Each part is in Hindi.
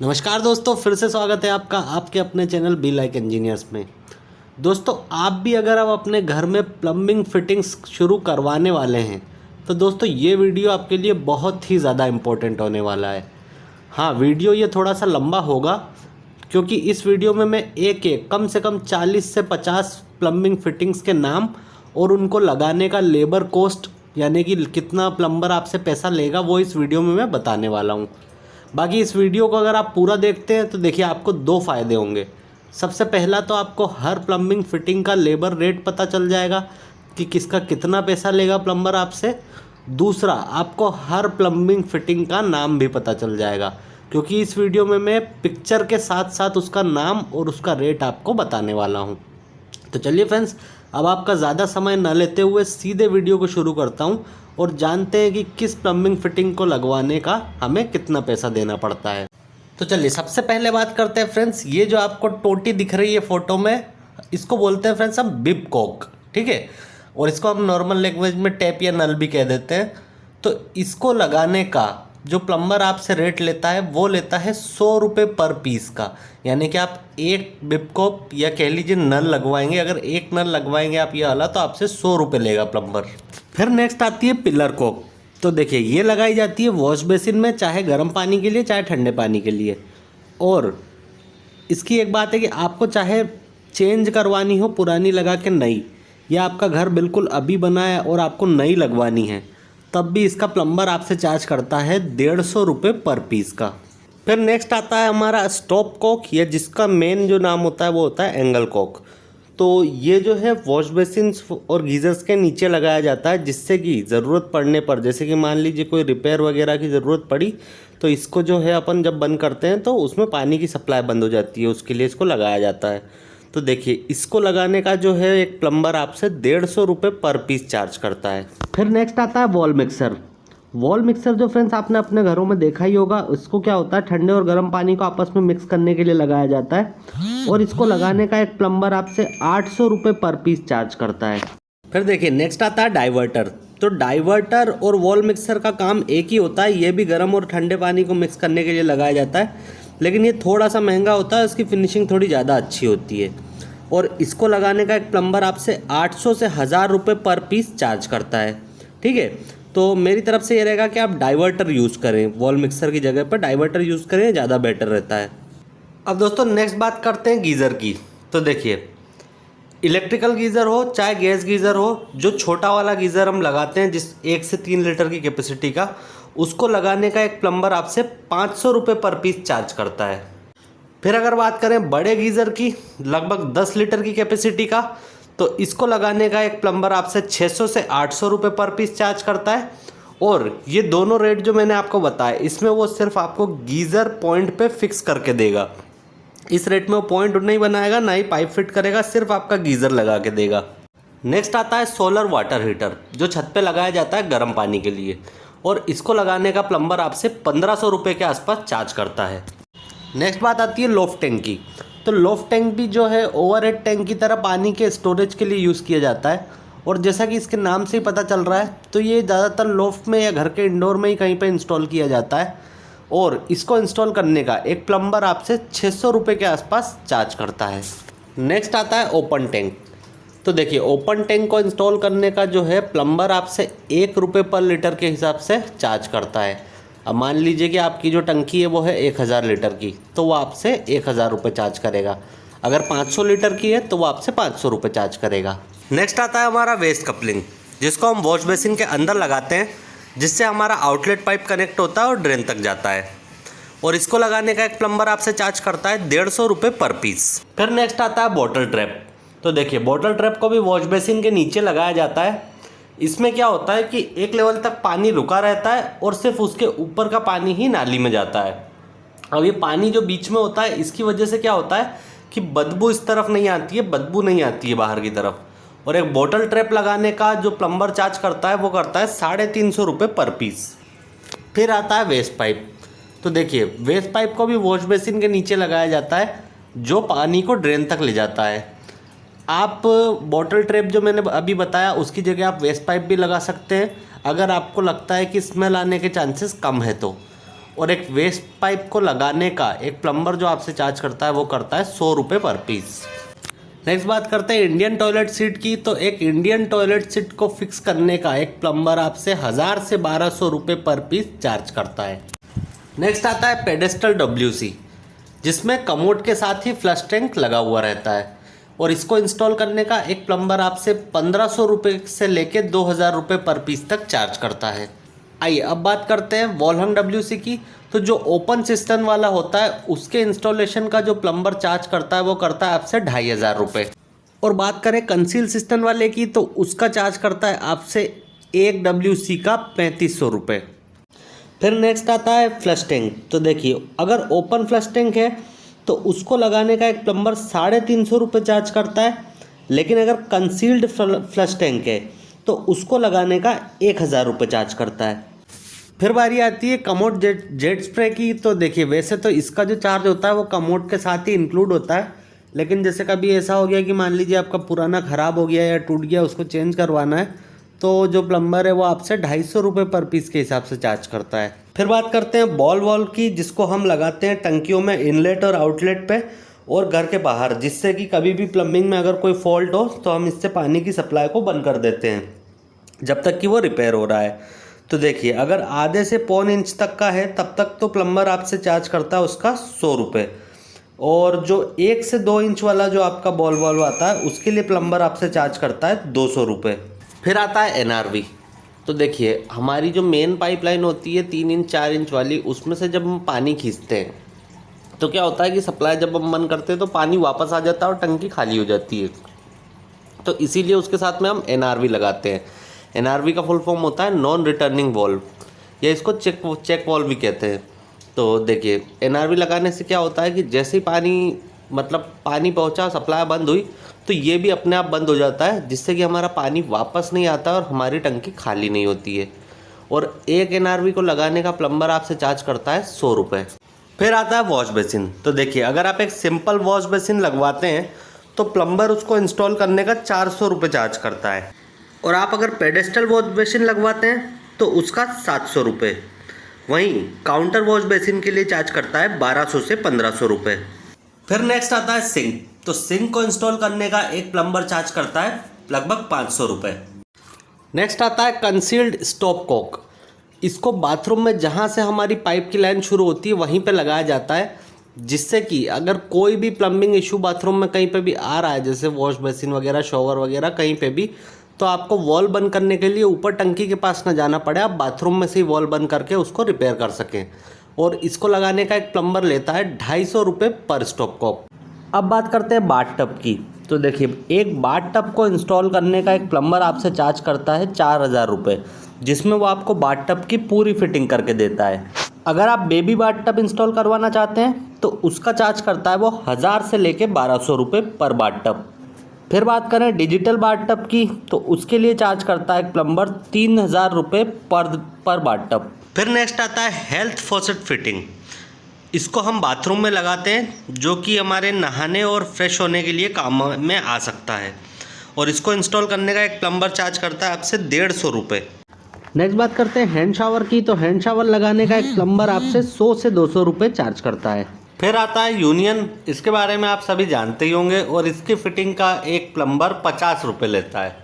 नमस्कार दोस्तों, फिर से स्वागत है आपका आपके अपने चैनल बी लाइक इंजीनियर्स में। दोस्तों, आप भी अगर आप अपने घर में प्लम्बिंग फिटिंग्स शुरू करवाने वाले हैं तो दोस्तों ये वीडियो आपके लिए बहुत ही ज़्यादा इम्पोर्टेंट होने वाला है। हाँ, वीडियो ये थोड़ा सा लंबा होगा क्योंकि इस वीडियो में मैं एक एक कम से कम 40 से 50 प्लम्बिंग फिटिंग्स के नाम और उनको लगाने का लेबर कॉस्ट यानी कि कितना प्लम्बर आपसे पैसा लेगा वो इस वीडियो में मैं बताने वाला हूँ। बाकी इस वीडियो को अगर आप पूरा देखते हैं तो देखिए आपको दो फ़ायदे होंगे। सबसे पहला तो आपको हर प्लम्बिंग फिटिंग का लेबर रेट पता चल जाएगा कि किसका कितना पैसा लेगा प्लम्बर आपसे। दूसरा, आपको हर प्लम्बिंग फिटिंग का नाम भी पता चल जाएगा क्योंकि इस वीडियो में मैं पिक्चर के साथ साथ उसका नाम और उसका रेट आपको बताने वाला हूँ। तो चलिए फ्रेंड्स, अब आपका ज़्यादा समय न लेते हुए सीधे वीडियो को शुरू करता हूँ और जानते हैं कि किस प्लम्बिंग फिटिंग को लगवाने का हमें कितना पैसा देना पड़ता है। तो चलिए सबसे पहले बात करते हैं फ्रेंड्स, ये जो आपको टोटी दिख रही है फ़ोटो में, इसको बोलते हैं फ्रेंड्स हम बिब कॉक, ठीक है। और इसको हम नॉर्मल लैंग्वेज में टैप या नल भी कह देते हैं। तो इसको लगाने का जो प्लम्बर आपसे रेट लेता है वो लेता है 100 रुपये पर पीस का। यानी कि आप एक बिबकॉप या कह लीजिए नल लगवाएंगे, अगर एक नल लगवाएंगे आप ये वाला तो आपसे 100 रुपये लेगा प्लम्बर। फिर नेक्स्ट आती है पिलर कॉक। तो देखिए ये लगाई जाती है वॉश बेसिन में, चाहे गर्म पानी के लिए चाहे ठंडे पानी के लिए। और इसकी एक बात है कि आपको चाहे चेंज करवानी हो पुरानी लगा के नई, या आपका घर बिल्कुल अभी बना है और आपको नई लगवानी है, तब भी इसका प्लम्बर आपसे चार्ज करता है 150 रुपये पर पीस का। फिर नेक्स्ट आता है हमारा स्टॉप कॉक, या जिसका मेन जो नाम होता है वो होता है एंगल कॉक। तो ये जो है वॉश बेसिन और गीज़र्स के नीचे लगाया जाता है, जिससे कि ज़रूरत पड़ने पर, जैसे कि मान लीजिए कोई रिपेयर वगैरह की ज़रूरत पड़ी तो इसको जो है अपन जब बंद करते हैं तो उसमें पानी की सप्लाई बंद हो जाती है, उसके लिए इसको लगाया जाता है। तो देखिए इसको लगाने का जो है एक प्लम्बर आपसे 150 रुपये पर पीस चार्ज करता है। फिर नेक्स्ट आता है वॉल मिक्सर। वॉल मिक्सर जो फ्रेंड्स आपने अपने घरों में देखा ही होगा, इसको क्या होता है ठंडे और गर्म पानी को आपस में मिक्स करने के लिए लगाया जाता है और इसको लगाने का एक प्लम्बर आपसे 800 रुपये पर पीस चार्ज करता है। फिर देखिए नेक्स्ट आता है डाइवर्टर। तो डाइवर्टर और वॉल मिक्सर का काम एक ही होता है, ये भी गर्म और ठंडे पानी को मिक्स करने के लिए लगाया जाता है, लेकिन ये थोड़ा सा महंगा होता है, इसकी फिनिशिंग थोड़ी ज़्यादा अच्छी होती है। और इसको लगाने का एक प्लम्बर आपसे 800 से 1000 रुपये पर पीस चार्ज करता है, ठीक है। तो मेरी तरफ से ये रहेगा कि आप डाइवर्टर यूज़ करें, वॉल मिक्सर की जगह पर डाइवर्टर यूज़ करें, ज़्यादा बेटर रहता है। अब दोस्तों नेक्स्ट बात करते हैं गीज़र की। तो देखिए इलेक्ट्रिकल गीज़र हो चाहे गैस गीज़र हो, जो छोटा वाला गीज़र हम लगाते हैं जिस 1 से 3 लीटर की कैपेसिटी का, उसको लगाने का एक प्लम्बर आपसे 500 रुपये पर पीस चार्ज करता है। फिर अगर बात करें बड़े गीज़र की, लगभग 10 लीटर की कैपेसिटी का, तो इसको लगाने का एक प्लम्बर आपसे 600 से 800 रुपये पर पीस चार्ज करता है। और ये दोनों रेट जो मैंने आपको बताया, इसमें वो सिर्फ आपको गीज़र पॉइंट पे फिक्स करके देगा। इस रेट में वो पॉइंट नहीं बनाएगा, ना ही पाइप फिट करेगा, सिर्फ आपका गीज़र लगा के देगा। नेक्स्ट आता है सोलर वाटर हीटर, जो छत पे लगाया जाता है गर्म पानी के लिए, और इसको लगाने का प्लम्बर आपसे 1500 रुपये के आसपास चार्ज करता है। नेक्स्ट बात आती है लॉफ्ट टैंक की। तो लॉफ्ट टैंक भी जो है ओवरहेड टैंक की तरह पानी के स्टोरेज के लिए यूज़ किया जाता है, और जैसा कि इसके नाम से ही पता चल रहा है तो ये ज़्यादातर लॉफ्ट में या घर के इंडोर में ही कहीं पे इंस्टॉल किया जाता है। और इसको इंस्टॉल करने का एक प्लम्बर आपसे 600 रुपये के आसपास चार्ज करता है। नेक्स्ट आता है ओपन टैंक। तो देखिए ओपन टैंक को इंस्टॉल करने का जो है प्लम्बर आपसे 1 रुपये पर लीटर के हिसाब से चार्ज करता है। अब मान लीजिए कि आपकी जो टंकी है वो है 1000 लीटर की, तो वो आपसे 1000 रुपये चार्ज करेगा। अगर 500 लीटर की है तो वो आपसे 500 रुपये चार्ज करेगा। नेक्स्ट आता है हमारा वेस्ट कपलिंग, जिसको हम वॉश बेसिन के अंदर लगाते हैं, जिससे हमारा आउटलेट पाइप कनेक्ट होता है और ड्रेन तक जाता है। और इसको लगाने का एक प्लम्बर आपसे चार्ज करता है 150 रुपये पर पीस। फिर नेक्स्ट आता है बॉटल ट्रैप। तो देखिए बॉटल ट्रैप को भी वॉश बेसिन के नीचे लगाया जाता है। इसमें क्या होता है कि एक लेवल तक पानी रुका रहता है और सिर्फ उसके ऊपर का पानी ही नाली में जाता है। अब ये पानी जो बीच में होता है, इसकी वजह से क्या होता है कि बदबू इस तरफ नहीं आती है, बदबू नहीं आती है बाहर की तरफ। और एक बॉटल ट्रैप लगाने का जो प्लम्बर चार्ज करता है वो करता है 350 रुपये पर पीस। फिर आता है वेस्ट पाइप। तो देखिए वेस्ट पाइप को भी वॉश बेसिन के नीचे लगाया जाता है, जो पानी को ड्रेन तक ले जाता है। आप बॉटल ट्रैप जो मैंने अभी बताया उसकी जगह आप वेस्ट पाइप भी लगा सकते हैं, अगर आपको लगता है कि स्मेल आने के चांसेस कम है तो। और एक वेस्ट पाइप को लगाने का एक प्लम्बर जो आपसे चार्ज करता है वो करता है 100 रुपये पर पीस। नेक्स्ट बात करते हैं इंडियन टॉयलेट सीट की। तो एक इंडियन टॉयलेट सीट को फिक्स करने का एक प्लम्बर आपसे 1000 से 1200 रुपये पर पीस चार्ज करता है। नेक्स्ट आता है पेडेस्टल WC, जिसमें कमोड के साथ ही फ्लश टैंक लगा हुआ रहता है और इसको इंस्टॉल करने का एक प्लम्बर आपसे 1500 रुपये से लेके 2000 रुपये पर पीस तक चार्ज करता है। आइए अब बात करते हैं वॉल हंग WC की। तो जो ओपन सिस्टम वाला होता है उसके इंस्टॉलेशन का जो प्लम्बर चार्ज करता है वो करता है आपसे 2500 रुपये। और बात करें कंसील सिस्टम वाले की तो उसका चार्ज करता है आपसे एक WC का 3500 रुपये। फिर नेक्स्ट आता है फ्लश टैंक। तो देखिए अगर ओपन फ्लश टैंक है तो उसको लगाने का एक प्लम्बर 350 रुपये चार्ज करता है, लेकिन अगर कंसील्ड फ्लश टैंक है तो उसको लगाने का 1000 रुपये चार्ज करता है। फिर बारी आती है कमोड जेट स्प्रे की। तो देखिए वैसे तो इसका जो चार्ज होता है वो कमोड के साथ ही इंक्लूड होता है, लेकिन जैसे कभी ऐसा हो गया कि मान लीजिए आपका पुराना ख़राब हो गया या टूट गया, उसको चेंज करवाना है, तो जो प्लम्बर है वो आपसे 250 रुपये पर पीस के हिसाब से चार्ज करता है। फिर बात करते हैं बॉल वॉल की, जिसको हम लगाते हैं टंकियों में इनलेट और आउटलेट पे और घर के बाहर, जिससे कि कभी भी प्लम्बिंग में अगर कोई फॉल्ट हो तो हम इससे पानी की सप्लाई को बंद कर देते हैं जब तक कि वो रिपेयर हो रहा है। तो देखिए अगर आधे से पौन इंच तक का है तब तक तो प्लम्बर आपसे चार्ज करता है उसका 100 रुपये, और जो 1 से 2 इंच वाला जो आपका बॉल वॉल्व आता है उसके लिए प्लम्बर आपसे चार्ज करता है 200 रुपये। फिर आता है NRV। तो देखिए हमारी जो मेन पाइपलाइन होती है 3 इंच 4 इंच वाली, उसमें से जब हम पानी खींचते हैं तो क्या होता है कि सप्लाई जब हम बंद करते हैं तो पानी वापस आ जाता है और टंकी खाली हो जाती है। तो इसीलिए उसके साथ में हम NRV लगाते हैं। NRV का फुल फॉर्म होता है नॉन रिटर्निंग वॉल्व, या इसको चेक वॉल्व भी कहते हैं। तो देखिए NRV लगाने से क्या होता है कि जैसे ही पानी पहुंचा, सप्लाई बंद हुई, तो ये भी अपने आप बंद हो जाता है, जिससे कि हमारा पानी वापस नहीं आता और हमारी टंकी खाली नहीं होती है। और एक NRV को लगाने का प्लम्बर आपसे चार्ज करता है 100 रुपये। फिर आता है वॉश बेसिन। तो देखिए अगर आप एक सिंपल वॉश बेसिन लगवाते हैं तो प्लम्बर उसको इंस्टॉल करने का 400 रुपये चार्ज करता है, और आप अगर पेडेस्टल वॉश बेसिन लगवाते हैं तो उसका 700 रुपये। वहीं काउंटर वॉश बेसिन के लिए चार्ज करता है 1200 से 1500 रुपये। फिर नेक्स्ट आता है सिंक। तो सिंक को इंस्टॉल करने का एक प्लम्बर चार्ज करता है लगभग 500 रुपये। नेक्स्ट आता है कंसील्ड स्टॉप कॉक। इसको बाथरूम में जहाँ से हमारी पाइप की लाइन शुरू होती है वहीं पे लगाया जाता है, जिससे कि अगर कोई भी प्लम्बिंग इशू बाथरूम में कहीं पे भी आ रहा है, जैसे वॉश बेसिन वगैरह, शॉवर वगैरह कहीं पे भी, तो आपको वॉल बंद करने के लिए ऊपर टंकी के पास ना जाना पड़े, आप बाथरूम में से ही वॉल बंद करके उसको रिपेयर कर सकें। और इसको लगाने का एक प्लम्बर लेता है 250 रुपये पर स्टॉप कॉक। अब बात करते हैं बाथ टब की। तो देखिए एक बाथ टब को इंस्टॉल करने का एक प्लम्बर आपसे चार्ज करता है 4000 रुपये, जिसमें वो आपको बाथ टब की पूरी फिटिंग करके देता है। अगर आप बेबी बाथ टब इंस्टॉल करवाना चाहते हैं तो उसका चार्ज करता है वो 1000 से लेके 1200 रुपये पर बाथ टब। फिर बात करें डिजिटल बाथ टब की, तो उसके लिए चार्ज करता है प्लम्बर 3000 रुपये पर बाथ टब। फिर नेक्स्ट आता है हेल्थ फॉसेट फिटिंग। इसको हम बाथरूम में लगाते हैं, जो कि हमारे नहाने और फ्रेश होने के लिए काम में आ सकता है, और इसको इंस्टॉल करने का एक प्लम्बर चार्ज करता है आपसे 150 रुपये। नेक्स्ट बात करते हैं हैंड शावर की। तो हैंड शावर लगाने का एक प्लम्बर आपसे 100 से 200 रुपये चार्ज करता है। फिर आता है यूनियन। इसके बारे में आप सभी जानते ही होंगे, और इसकी फिटिंग का एक प्लम्बर 50 रुपये लेता है।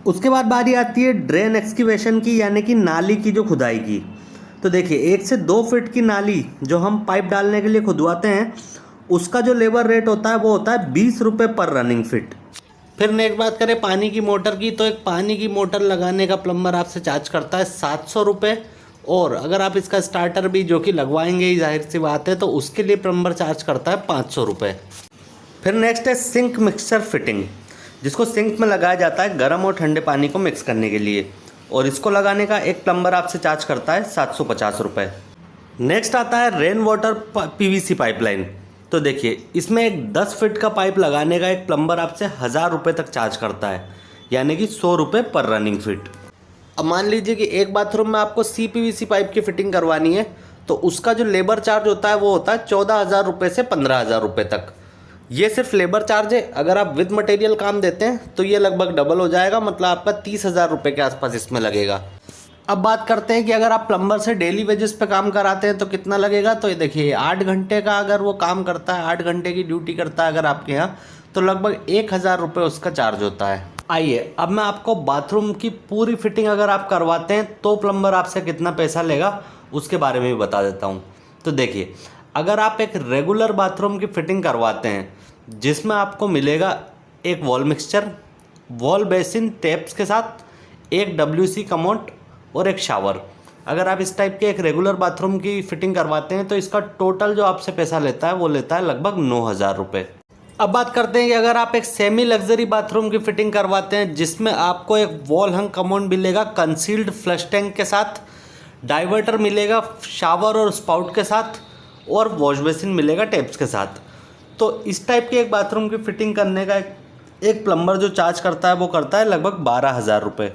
उसके बाद बारी आती है ड्रेन एक्सकेवेशन की, यानी कि नाली की जो खुदाई की। तो देखिए 1 से 2 फीट की नाली जो हम पाइप डालने के लिए खुदवाते हैं, उसका जो लेबर रेट होता है वो होता है 20 रुपये पर रनिंग फिट। फिर नेक्स्ट बात करें पानी की मोटर की। तो एक पानी की मोटर लगाने का प्लम्बर आपसे चार्ज करता है 700 रुपये, और अगर आप इसका स्टार्टर भी जो कि लगवाएंगे ही, जाहिर सी बात है, तो उसके लिए प्लम्बर चार्ज करता है 500 रुपये। फिर नेक्स्ट है सिंक मिक्सचर फिटिंग, जिसको सिंक में लगाया जाता है गर्म और ठंडे पानी को मिक्स करने के लिए, और इसको लगाने का एक प्लम्बर आपसे चार्ज करता है 750 रुपये। नेक्स्ट आता है रेन वाटर PVC पाइपलाइन। तो देखिए इसमें एक 10 फीट का पाइप लगाने का एक प्लम्बर आपसे 1000 रुपये तक चार्ज करता है, यानी कि 100 रुपये पर रनिंग फिट। अब मान लीजिए कि एक बाथरूम में आपको CPVC पाइप की फिटिंग करवानी है, तो उसका जो लेबर चार्ज होता है वो होता है 14,000 रुपये से 15,000 रुपये तक। ये सिर्फ लेबर चार्ज है। अगर आप विद मटेरियल काम देते हैं तो ये लगभग डबल हो जाएगा, मतलब आपका 30,000 रुपये के आसपास इसमें लगेगा। अब बात करते हैं कि अगर आप प्लम्बर से डेली वेजेस पे काम कराते हैं तो कितना लगेगा। तो ये देखिए 8 घंटे का अगर वो काम करता है, 8 घंटे की ड्यूटी करता है अगर आपके यहाँ, तो लगभग 1000 रुपये उसका चार्ज होता है। आइए अब मैं आपको बाथरूम की पूरी फिटिंग अगर आप करवाते हैं तो प्लम्बर आपसे कितना पैसा लेगा उसके बारे में भी बता देता हूँ। तो देखिए, अगर आप एक रेगुलर बाथरूम की फिटिंग करवाते हैं जिसमें आपको मिलेगा एक wall mixture, wall basin taps के साथ, एक WC कमोड और एक शावर, अगर आप इस टाइप के एक रेगुलर बाथरूम की फिटिंग करवाते हैं तो इसका टोटल जो आपसे पैसा लेता है वो लेता है लगभग 9000 रुपये। अब बात करते हैं कि अगर आप एक सेमी लग्जरी बाथरूम की फिटिंग करवाते हैं जिसमें आपको एक वॉल हंग कमोड मिलेगा कंसील्ड फ्लश टैंक के साथ, डाइवर्टर मिलेगा शावर और स्पाउट के साथ, और वॉश बेसिन मिलेगा टैप्स के साथ। तो इस टाइप के एक बाथरूम की फिटिंग करने का एक प्लम्बर जो चार्ज करता है वो करता है लगभग 12000 रुपये।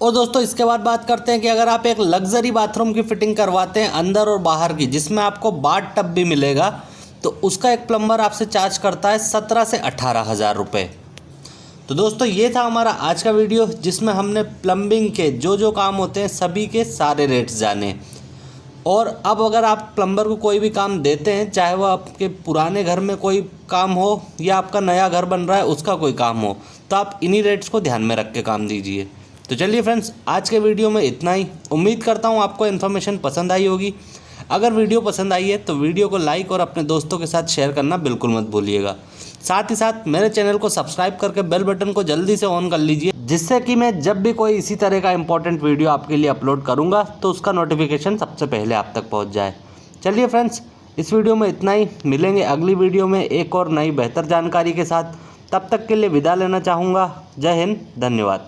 और दोस्तों इसके बाद बात करते हैं कि अगर आप एक लग्जरी बाथरूम की फिटिंग करवाते हैं अंदर और बाहर की, जिसमें आपको बाथ टब भी मिलेगा, तो उसका एक प्लम्बर आपसे चार्ज करता है 17 से 18 हज़ार रुपये। तो दोस्तों ये था हमारा आज का वीडियो जिसमें हमने प्लम्बिंग के जो काम होते हैं सभी के सारे रेट्स जाने। और अब अगर आप प्लम्बर को कोई भी काम देते हैं, चाहे वो आपके पुराने घर में कोई काम हो या आपका नया घर बन रहा है उसका कोई काम हो, तो आप इन्हीं रेट्स को ध्यान में रख के काम दीजिए। तो चलिए फ्रेंड्स, आज के वीडियो में इतना ही। उम्मीद करता हूँ आपको इन्फॉर्मेशन पसंद आई होगी। अगर वीडियो पसंद आई है तो वीडियो को लाइक और अपने दोस्तों के साथ शेयर करना बिल्कुल मत भूलिएगा। साथ ही साथ मेरे चैनल को सब्सक्राइब करके बेल बटन को जल्दी से ऑन कर लीजिए, जिससे कि मैं जब भी कोई इसी तरह का इंपॉर्टेंट वीडियो आपके लिए अपलोड करूँगा तो उसका नोटिफिकेशन सबसे पहले आप तक पहुँच जाए। चलिए फ्रेंड्स, इस वीडियो में इतना ही। मिलेंगे अगली वीडियो में एक और नई बेहतर जानकारी के साथ। तब तक के लिए विदा लेना चाहूँगा। जय हिंद, धन्यवाद।